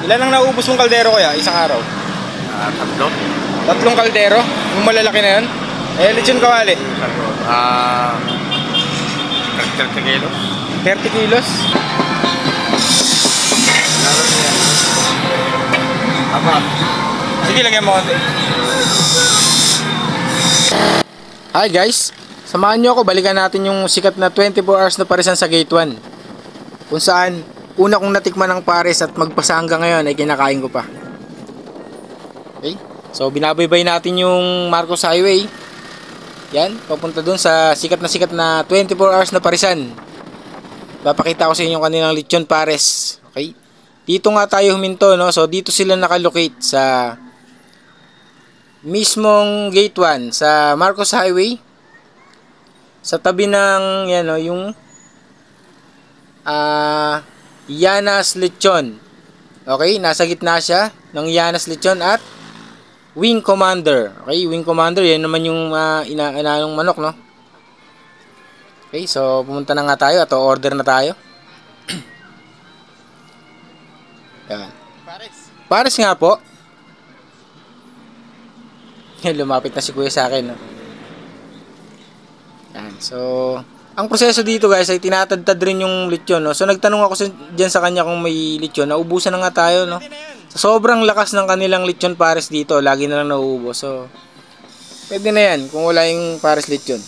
Ilan ang naubos mong kaldero kuya, isang araw? Tatlo. Tatlong kaldero? Yung malalaki na yun? Eh, lechon kawali? 30 kilos. 30 kilos? Apa? Sige, lagyan mo konti. Hi guys, samahan nyo ako, balikan natin yung sikat na 24 hours na parisan sa Gate 1, kung saan una kong natikman ng pares at magpasa hanggang ngayon ay kinakain ko pa. Okay, so binabaybay natin yung Marcos Highway. Yan, papunta dun sa sikat na 24 hours na parisan. Papakita ko sa inyo kanilang lechon pares. Okay, dito nga tayo huminto, no? So dito sila nakalocate sa mismong Gate 1 sa Marcos Highway, sa tabi ng yan, no, yung Yanas Lechon. Okay, nasa gitna siya ng Yanas Lechon at Wing Commander. Okay, Wing Commander, yan naman yung inaanong manok, no? Okay, so pumunta na nga tayo at order na tayo. Yan. Pares nga po. Lumapit na si kuya sa akin, no? Yan, so ang proseso dito guys ay tinatadtad rin yung lechon, no? So nagtanong ako dyan sa kanya kung may lechon. Naubusan na nga tayo, no? So, sobrang lakas ng kanilang lechon pares dito, lagi na lang nauubos. So pwede na yan kung wala yung pares lechon.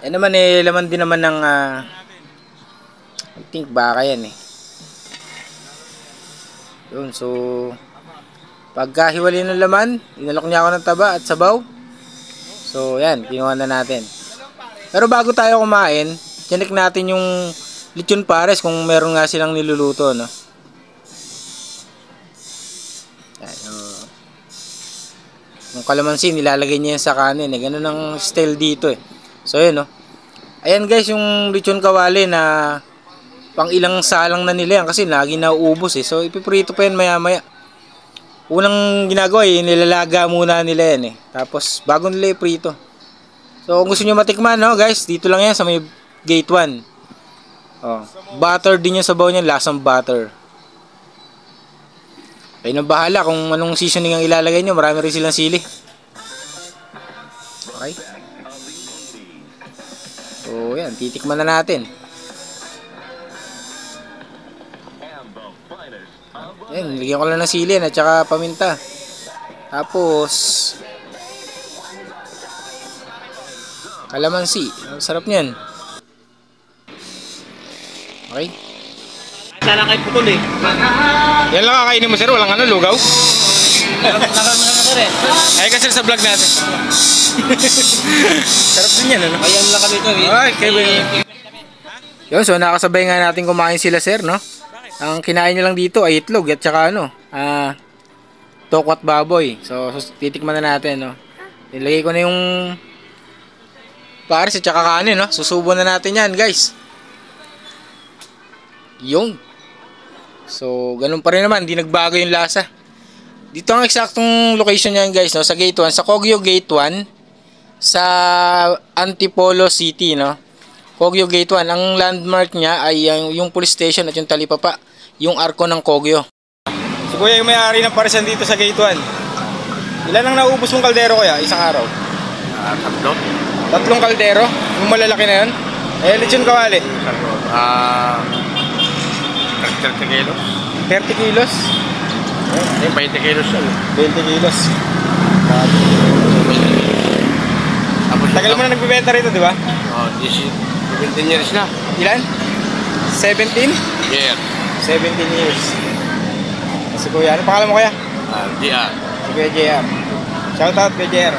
Eh naman eh, laman din naman ng I think baka yan eh. Yun, so pagkahiwalay ng laman, inalok niya ako ng taba at sabaw. So yan, kinuha na natin. Pero bago tayo kumain, tinik natin yung lechon pares kung meron nga silang niluluto, no? Yan, yung kalamansi nilalagay niya yan sa kanin, eh. Ganun ang style dito, eh. So yun, no? Ayan guys, yung lechon kawali na pang ilang salang na nila yan kasi lagi nauubos, eh. So ipiprito pa yan maya maya. Unang ginagawa eh, nilalaga muna nila yan, eh. Tapos bago nila iprito. So kung gusto nyo matikman, no guys, dito lang yan sa may Gate 1. Oh, butter din yung sabaw niya, lasang butter. Kayo na bahala kung anong seasoning ang ilalagay nyo. Marami rin silang sili. Okay. So yan, titikman na natin. Yan, nilagyan ko lang ng sili at saka paminta. Tapos kalamansi. Ang sarap niyan. Okay. Sana kay putol eh. Yan lang kakainin mo sir, walang ano, lugaw. Nakarami na rin. Ay kasi sa vlog natin. Sarap din yan, ano? Ayan lang kami ito eh. Ay, yun, so nakasabay nga natin kumain sila sir, no? Ang kinain niya lang dito ay itlog at saka ano, toko at baboy. So titikman na natin, no? Nilagay ko na yung pares at saka kanin, no? Susubo na natin yan, guys. Yung. So ganun pa rin naman, hindi nagbago yung lasa. Dito ang eksaktong location niyan, guys, no? Sa Gate 1, sa Kogyo Gate 1, sa Antipolo City, no? Kogyo Gate 1, ang landmark niya ay yung police station at yung talipapa, yung arko ng Kogyo. Si kuya yung may-ari ng parisan dito sa Gate 1. Ilan ang naubos mong kaldero kuya, isang araw? Tatlo. Tatlong kaldero? Yung malalaki na yun? Eh, lechon kawali? 30 kilos. 30 kilos? Eh, 20 kilos yan. 20 kilos. Tagal mo na nagbibenta rito, di ba? Oh, 17 years na. Ilan? 17? Yeah. 17 years. Si kuya, ano pangalan mo kuya? JR. Si kuya JR. Shout out kuya JR.